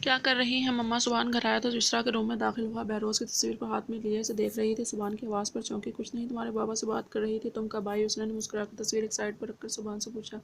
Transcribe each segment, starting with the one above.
क्या कर रही हैं मम्मा? सुभान घर आया तो युसरा के रूम में दाखिल हुआ। बहरोज की तस्वीर को हाथ में लिए इसे देख रही थी। सुभान की आवाज़ पर चौंकी। कुछ नहीं, तुम्हारे बाबा से बात कर रही थी। तुम कब आई? युसरा ने मुस्कुराकर तस्वीर एक साइड पर रखकर सुभान से पूछा।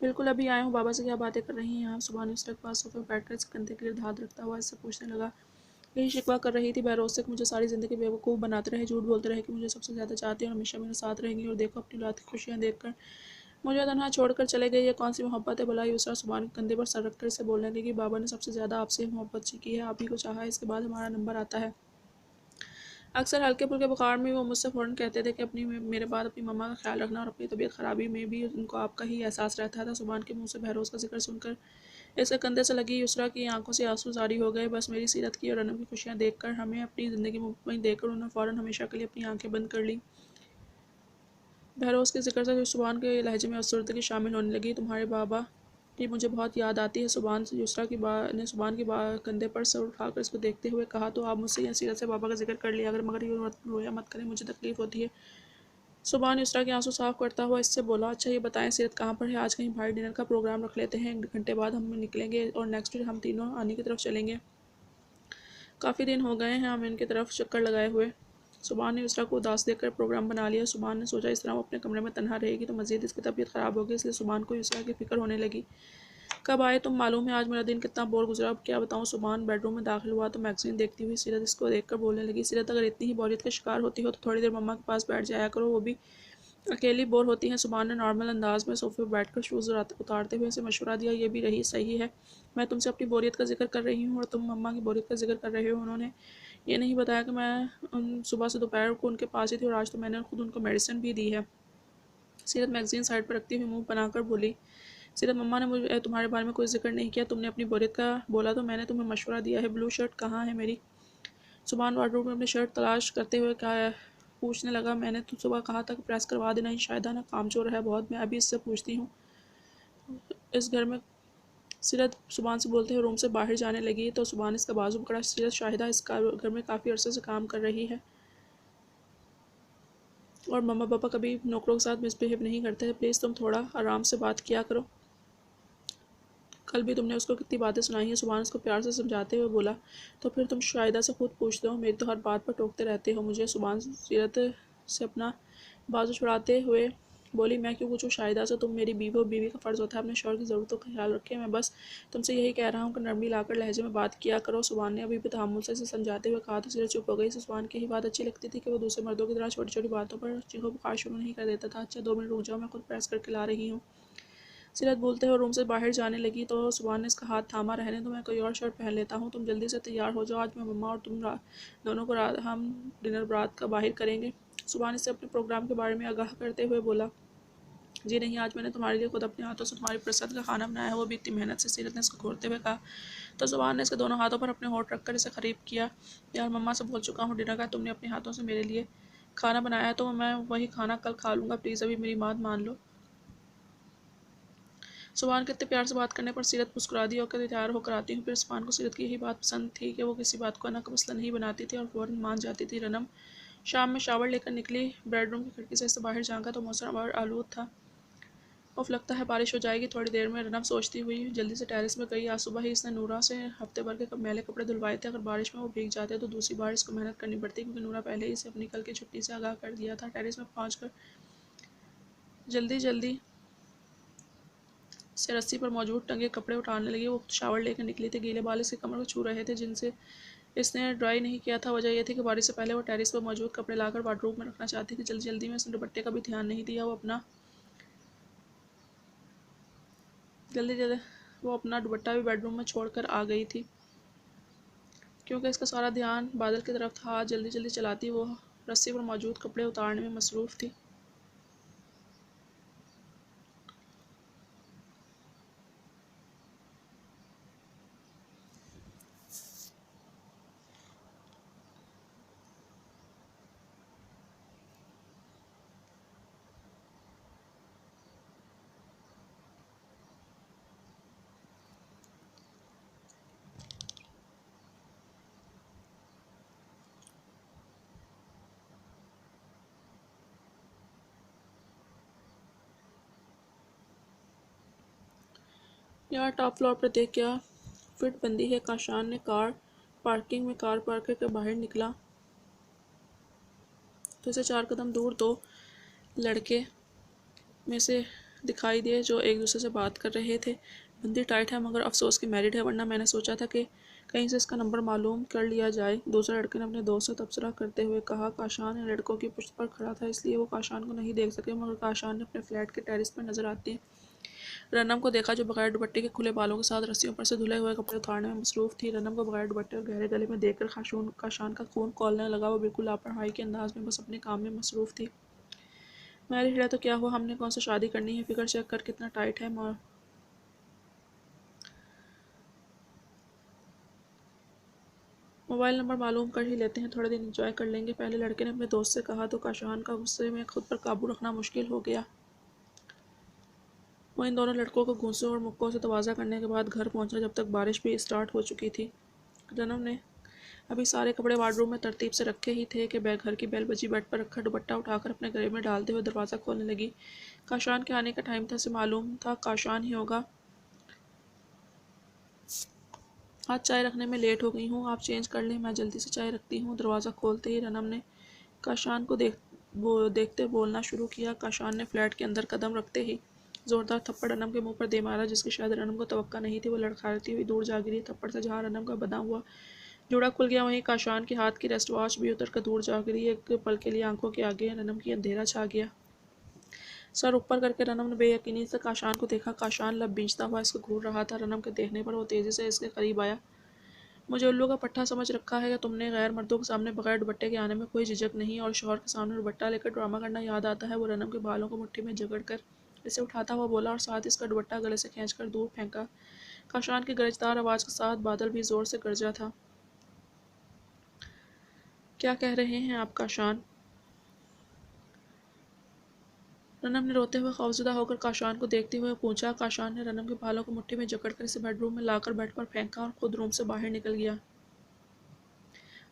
बिल्कुल अभी आया हूँ। बाबा से क्या बातें कर रही हैं आप? सुभान युसरा के पास सोफे पर बैठकर इसके कंधे के लिए हाथ रखता हुआ इससे पूछने लगा। यही शिकवा कर रही थी बहरोज से कि मुझे सारी ज़िंदगी बेवकूफ़ बनाते रहे, झूठ बोलते रहे कि मुझे सबसे ज़्यादा चाहती है और हमेशा मेरे साथ रहेंगी, और देखो अपनी औलाद की खुशियाँ देखकर मुझे तनहा छोड़कर चले गए। ये कौन सी मोहब्बत है भला? युसरा सुभान के कंधे पर सर रखकर इसे बोलने लगी। बाबा ने सबसे ज़्यादा आपसे मोहब्बत की है, आप ही को चाहा है, इसके बाद हमारा नंबर आता है। अक्सर हल्के फुल्के बुखार में वो मुझसे फ़ौरन कहते थे कि मेरे बाद अपनी मम्मा का ख्याल रखना, और अपनी तबीयत ख़राबी में भी उनको आपका ही एहसास रहता था। सुभान के मुंह से बहरोज का जिक्र सुनकर इसके कंधे से लगी युसरा की आंखों से आंसू जारी हो गए। बस मेरी सीरत की और रनम की खुशियाँ देखकर, हमें अपनी ज़िंदगी मुतमईन देखकर उन्होंने फ़ौरन हमेशा के लिए अपनी आंखें बंद कर ली। बहरोज के जिक्र से सुभान के लहजे में अफसरदगी शामिल होने लगी। तुम्हारे बाबा की मुझे बहुत याद आती है। सुभान से युसरा की ने सुभान के कंधे पर सर उठाकर इसको देखते हुए कहा। तो आप मुझसे या सीरत से बाबा का जिक्र कर लिया अगर, मगर ये रोया मत करें, मुझे तकलीफ होती है। सुभान युसरा के आंसू साफ करता हुआ इससे बोला। अच्छा ये बताएं सीरत कहाँ पर है? आज कहीं भाई डिनर का प्रोग्राम रख लेते हैं, 1 घंटे बाद हम निकलेंगे और नेक्स्ट डे हम तीनों आनी की तरफ चलेंगे। काफ़ी दिन हो गए हैं हम इनकी तरफ चक्कर लगाए हुए। सुभान ने युसरा को उदास देखकर प्रोग्राम बना लिया। सुभान ने सोचा इस तरह वो अपने कमरे में तन्हा रहेगी तो मज़ीद इसकी तबीयत ख़राब होगी, इसलिए सुभान को युसरा की फ़िक्र होने लगी। कब आए तुम? मालूम है आज मेरा दिन कितना बोर गुजरा। अब क्या बताऊँ। सुभान बेडरूम में दाखिल हुआ तो मैगज़ीन देखती हुई सीरत इसको देखकर बोलने लगी। सीरत अगर इतनी ही बोरियत का शिकार होती हो तो थोड़ी देर मम्मा के पास बैठ जाया करो, वो भी अकेली बोर होती हैं। सुभान ने नॉर्मल अंदाज में सोफे पर बैठकर शूज़ उतारते हुए उसे मशवरा दिया। ये भी रही सही है, मैं तुमसे अपनी बोरियत का जिक्र कर रही हूँ और तुम मम्मा की बोरियत का जिक्र कर रहे हो। उन्होंने ये नहीं बताया कि मैं सुबह से दोपहर को उनके पास ही थी और आज तो मैंने खुद उनको मेडिसिन भी दी है। सीरत मैगज़ीन साइड पर रखती हुई मुंह बनाकर बोली। सीरत मम्मा ने मुझे तुम्हारे बारे में कोई जिक्र नहीं किया। तुमने अपनी बोरियत का बोला तो मैंने तुम्हें मशवरा दिया है। ब्लू शर्ट कहाँ है मेरी? सुभान वार्डरोब में अपनी शर्ट तलाश करते हुए कहा पूछने लगा। मैंने तो सुबह कहा था कि प्रेस करवा देना। ही शायद ना कामचोर है बहुत, मैं अभी इससे पूछती हूँ। इस घर में सीरत सुभान से बोलते हुए रूम से बाहर जाने लगी तो सुभान इसका बाजू पकड़ा। सीरत शाहिदा इस घर में काफ़ी अरसे से काम कर रही है और मम्मा पापा कभी नौकरों के साथ मिसबिहेव नहीं करते हैं। प्लीज़ तुम थोड़ा आराम से बात किया करो। कल भी तुमने उसको कितनी बातें सुनाई हैं। सुभान उसको प्यार से समझाते हुए बोला। तो फिर तुम शाहिदा से खुद पूछते हो, मेरी तो हर बात पर टोकते रहते हो मुझे। सुभान सीरत से अपना बाजू छुड़ाते हुए बोली। मैं क्यों पूछूँ शाहिदा से? तुम मेरी बीवी हो, बीवी का फ़र्ज़ होता है अपने शौहर की ज़रूरतों का ख्याल रखें। मैं बस तुमसे यही कह रहा हूँ कि नरमी लाकर लहजे में बात किया करो। सुभान ने अभी भी तहम्मुल से इसे समझाते हुए कहा तो सीरत चुप हो गई। सुभान की यही बात अच्छी लगती थी कि वो दूसरे मर्दों की तरह छोटी छोटी बातों पर चीखों पुकार शुरू नहीं कर देता था। अच्छा 2 मिनट रुक जाओ, मैं खुद प्रेस करके ला रही हूँ। सीरत बोलते हुए रूम से बाहर जाने लगी तो सुभान ने इसका हाथ थामा। रहने दो, मैं कोई और शर्ट पहन लेता हूँ, तुम जल्दी से तैयार हो जाओ। आज मैं मम्मा और तुम दोनों को हम डिनर रात का बाहर करेंगे। सुभान इससे अपने प्रोग्राम के बारे में आगाह करते हुए बोला। जी नहीं, आज मैंने तुम्हारे लिए खुद अपने हाथों से तुम्हारी पसंद का खाना बनाया है, वो भी इतनी मेहनत से। सीरत ने इसको घूरते हुए कहा तो सुभान ने इसके दोनों हाथों पर अपने होंठ रखकर इसे करीब किया। यार मम्मा से बोल चुका हूँ डिनर का तुमने अपने हाथों से मेरे लिए खाना बनाया है तो मैं वही खाना कल खा लूँगा। प्लीज़ अभी मेरी बात मान लो। सुभान के इतने प्यार से बात करने पर सीरत मुस्कुरा दी और तैयार होकर आती हूँ। फिर सुभान को सीरत की यही बात पसंद थी कि वो किसी बात को ना का मसला नहीं बनाती थी और फ़ौरन मान जाती थी। रनम शाम में शावर लेकर निकली। बेडरूम की खिड़की से बाहर झाँका तो मौसम और आलूद था। उफ, लगता है बारिश हो जाएगी थोड़ी देर में, रनम सोचती हुई जल्दी से टेरेस में गई। आज सुबह ही इसने नूरा से हफ्ते भर के मैले कपड़े धुलवाए थे। अगर बारिश में वो भीग जाते तो दूसरी बार इसको मेहनत करनी पड़ती, क्योंकि नूरा पहले ही इसे अपनी कल की छुट्टी से आगाह कर दिया था। टेरेस में पहुँच जल्दी जल्दी से रस्सी पर मौजूद टंगे कपड़े उठाने लगी। वो शावर लेकर निकली थी। गीले बाल इसकी कमर को छू रहे थे जिनसे इसने ड्राई नहीं किया था। वजह यह थी कि बारिश से पहले वो टेरेस पर मौजूद कपड़े लाकर वार्डरोब में रखना चाहती थी। जल्दी जल्दी में इसने दुपट्टे का भी ध्यान नहीं दिया। वो अपना दुपट्टा भी बेडरूम में छोड़कर आ गई थी क्योंकि इसका सारा ध्यान बादल की तरफ था। हाथ जल्दी जल्दी चलाती वो रस्सी पर मौजूद कपड़े उतारने में मसरूफ़ थी। यार टॉप फ्लोर पर देख क्या फिट बंदी है। काशान ने कार पार्किंग में कार पार्क करके बाहर निकला तो इसे 4 कदम दूर 2 लड़के में से दिखाई दिए जो एक दूसरे से बात कर रहे थे। बंदी टाइट है मगर अफसोस की मैरिड है, वरना मैंने सोचा था कि कहीं से इसका नंबर मालूम कर लिया जाए। दूसरे लड़के ने अपने दोस्त से तबसरा करते हुए कहा। काशान ने लड़कों की पुश्त पर खड़ा था इसलिए वो काशान को नहीं देख सके, मगर काशान ने अपने फ्लैट के टेरिस पर नजर आती रनम को देखा जो बगैर दुपट्टे के खुले बालों के साथ रस्सियों पर से धुले हुए कपड़े उतारने में मसरूफ थी। रनम को बगैर दुपट्टे और गहरे गले में देखकर काशान का खून खौलने लगा। वो बिल्कुल लापरवाही के अंदाज में बस अपने काम में मसरूफ थी। मैरिड है तो क्या हुआ, हमने कौन सा शादी करनी है, फिगर चेक कर कितना टाइट है। मोबाइल नंबर मालूम कर ही लेते हैं, थोड़े दिन एंजॉय कर लेंगे। पहले लड़के ने अपने दोस्त से कहा तो काशान का गुस्से में खुद पर काबू रखना मुश्किल हो गया। वो इन दोनों लड़कों को घूंसों और मुक्कों से तवाज़ा करने के बाद घर पहुंचा जब तक बारिश भी स्टार्ट हो चुकी थी। रनम ने अभी सारे कपड़े वार्डरूम में तरतीब से रखे ही थे कि घर की बेल बजी। बेड पर रखा दुपट्टा उठाकर अपने गले में डालते हुए दरवाज़ा खोलने लगी। काशान के आने का टाइम था, से मालूम था काशान ही होगा। आज चाय रखने में लेट हो गई हूँ, आप चेंज कर लें, मैं जल्दी से चाय रखती हूँ। दरवाज़ा खोलते ही रनम ने काशान को देखते बोलना शुरू किया। काशान ने फ्लैट के अंदर कदम रखते ही जोरदार थप्पड़ रनम के मुंह पर दे मारा, जिसकी शायद रनम को तवक्का नहीं थी। वो लड़खड़ाती हुई दूर जा गिरी। थप्पड़ से जहाँ रनम का बदाम हुआ जूड़ा खुल गया, वहीं काशान के हाथ की रेस्ट वॉच भी उतर कर दूर जा गिरी। एक पल के लिए आंखों के आगे रनम की अंधेरा छा गया। सर ऊपर करके रनम ने बेयकीनी से काशान को देखा। काशान लब बींचता हुआ इसको घूर रहा था। रनम के देखने पर वो तेजी से इसके करीब आया। मुझे उल्लू का पट्टा समझ रखा है कि तुमने गैर मर्दों के सामने बगैर दुपट्टे के आने में कोई झिझक नहीं, और शौहर के सामने दुपट्टा लेकर ड्रामा करना याद आता है। वो रनम के बालों को मुट्ठी में जकड़ कर इसे उठाता हुआ बोला और साथ इसका दुपट्टा गले से खींचकर दूर फेंका। काशान की गरजदार आवाज़ के साथ बादल भी जोर से गरजा था। क्या कह रहे हैं आप काशान? रनम ने रोते हुए खौफजदा होकर काशान को देखते हुए पूछा। काशान ने रनम के बालों को मुट्ठी में जकड़कर इसे बेडरूम में लाकर बेड पर फेंका और खुद रूम से बाहर निकल गया।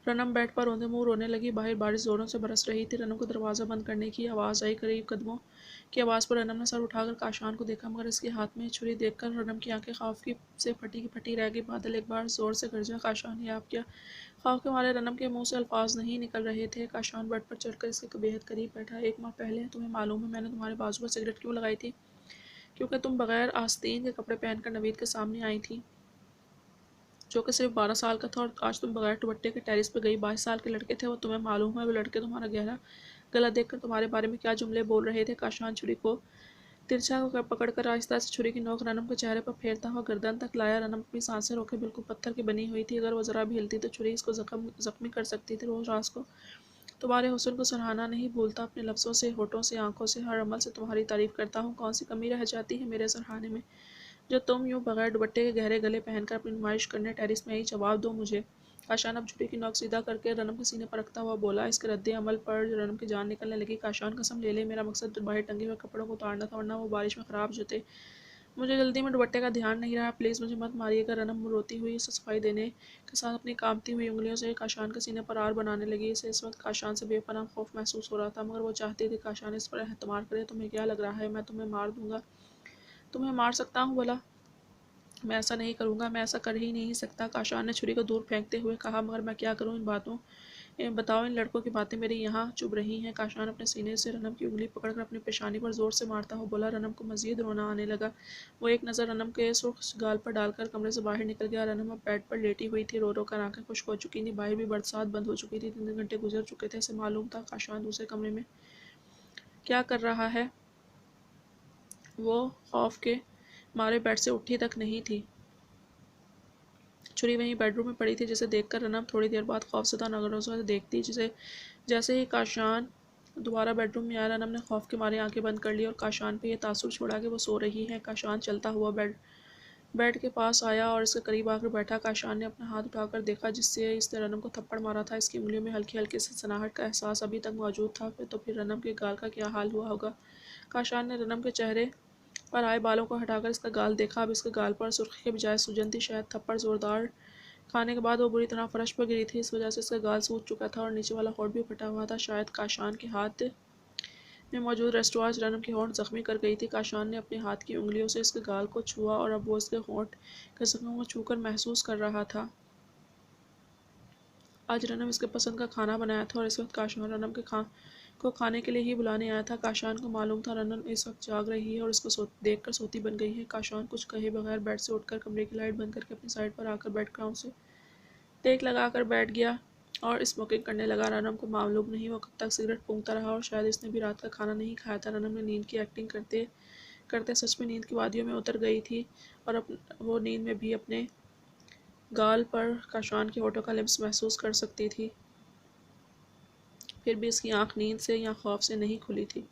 रनम बेड पर रोंदे मुंह रोने लगी। बाहर बारिश जोरों से बरस रही थी। रनम को दरवाज़ा बंद करने की आवाज़ आई। करीब कदमों की आवाज़ पर रनम ने सर उठाकर काशान को देखा, मगर इसके हाथ में छुरी देखकर रनम की आंखें खौफ की से फटी की फटी रह गई। बादल एक बार जोर से गरजा। काशान, ये आप क्या? खौफ के मारे रनम के मुंह से अल्फाज नहीं निकल रहे थे। काशान बेड पर चढ़कर इसके बेहद करीब बैठा। 1 माह पहले तुम्हें मालूम है मैंने तुम्हारे बाजू पर सिगरेट क्यों लगाई थी? क्योंकि तुम बगैर आस्तीन के कपड़े पहनकर नवीद के सामने आई थी, जो कि सिर्फ 12 साल का था, और आज तुम बगैर दुपट्टे के टेरिस पे गई। 22 साल के लड़के थे वो, तुम्हें मालूम है वो लड़के तुम्हारा गहरा गला देखकर तुम्हारे बारे में क्या जुमले बोल रहे थे। काशान छुरी को तिरछा पकड़कर आहिस्ता से छुरी की नोक रनम के चेहरे पर फेरता हुआ गर्दन तक लाया। रनम अपनी सांसें रोके बिल्कुल पत्थर की बनी हुई थी। अगर वो जरा भी हिलती तो छुरी इसको जख्मी कर सकती थी। रोज रात को तुम्हारे हुस्न को सराहना नहीं भूलता, अपने लफ्ज़ों से, होठों से, आंखों से, हर अमल से तुम्हारी तारीफ करता हूँ। कौन सी कमी रह जाती है मेरे सराहने में जो तुम यूँ बगैर दुपट्टे के गहरे गले पहनकर अपनी नुमाइश करने टेरिस में ही? जवाब दो मुझे। काशान अब छुरी की नोक सीधा करके रनम के सीने पर रखता हुआ बोला। इसके रद्दे अमल पर रनम की जान निकलने लगी। काशान, कसम ले ले, मेरा मकसद बाहर टंगे हुए कपड़ों को उतारना था, वरना वो बारिश में ख़राब जते। मुझे जल्दी में दुपट्टे का ध्यान नहीं रहा, प्लीज़ मुझे मत मारिएगा। रनम रोती हुई इसे सफाई देने के साथ अपनी कांपती हुई उंगलियों से काशान के सीने पर आर बनाने लगी। इसे इस वक्त काशान से बेपनाह खौफ महसूस हो रहा था, मगर वो चाहती थी काशान इस पर एतमाद करे। तुम्हें क्या लग रहा है मैं तुम्हें मार दूंगा? तुम्हें मार सकता हूँ भला? मैं ऐसा नहीं करूँगा, मैं ऐसा कर ही नहीं सकता। काशान ने छुरी को दूर फेंकते हुए कहा। मगर मैं क्या करूँ? बताओ, इन लड़कों की बातें मेरी यहाँ चुभ रही हैं। काशान अपने सीने से रनम की उंगली पकड़कर अपनी पेशानी पर जोर से मारता हुआ बोला। रनम को मजीद रोना आने लगा। वो एक नज़र रनम के सुर्ख गाल पर डालकर कमरे से बाहर निकल गया। रनम अब बेड पर लेटी हुई थी, रो रो कर आंखें खुश्क हो चुकी थी। बाहर भी बरसात बंद हो चुकी थी। 3 घंटे गुजर चुके थे। इसे मालूम था काशान दूसरे कमरे में क्या कर रहा है। वो खौफ के मारे बेड से उठी तक नहीं थी। छुरी वहीं बेडरूम में पड़ी थी, जिसे देखकर रनम थोड़ी देर बाद खौफजदा नजरों से देखती। जैसे ही काशान दोबारा बेडरूम में आया, रनम ने खौफ के मारे आंखें बंद कर ली और काशान पे ये तासुर छोड़ा कि वो सो रही है। काशान चलता हुआ बेड के पास आया और इसके करीब आकर बैठा। काशान ने अपना हाथ उठाकर देखा जिससे इसने रनम को थप्पड़ मारा था। इसकी उंगलियों में हल्की हल्की सनसनाहट का एहसास अभी तक मौजूद था। फिर रनम के गाल का क्या हाल हुआ होगा। काशान ने रनम के चेहरे पर आए बालों को हटाकर इसका गाल देखा। अब इसके गाल पर सुर्खी के बजाय सूजन थी। शायद थप्पड़ जोरदार खाने के बाद वो बुरी तरह फर्श पर गिरी थी, इस वजह से इसका गाल सूज चुका था और नीचे वाला होठ भी फटा हुआ था। शायद काशान के हाथ में मौजूद रेस्टोरेंट रनम के होंठ जख्मी कर गई थी। काशान ने अपने हाथ की उंगलियों से इसके गाल को छुआ और अब वो इसके होंठ के जख्मों को छूकर महसूस कर रहा था। आज रनम इसके पसंद का खाना बनाया था और इस वक्त काशान रनम के खाने के लिए ही बुलाने आया था। काशान को मालूम था रनम इस वक्त जाग रही है और इसको देखकर सोती बन गई है। काशान कुछ कहे बगैर बेड से उठकर कमरे की लाइट बंद करके अपनी साइड पर आकर बेड ग्राउंड से टेक लगाकर बैठ गया और स्मोकिंग करने लगा। रनम को मालूम नहीं वो कब तक सिगरेट फूंकता रहा और शायद इसने भी रात का खाना नहीं खाया था। रनम ने नींद की एक्टिंग करते करते सच में नींद की वादियों में उतर गई थी और वो नींद में भी अपने गाल पर काशान के होठों का लिप्स महसूस कर सकती थी। फिर भी इसकी आंख नींद से या खौफ से नहीं खुली थी।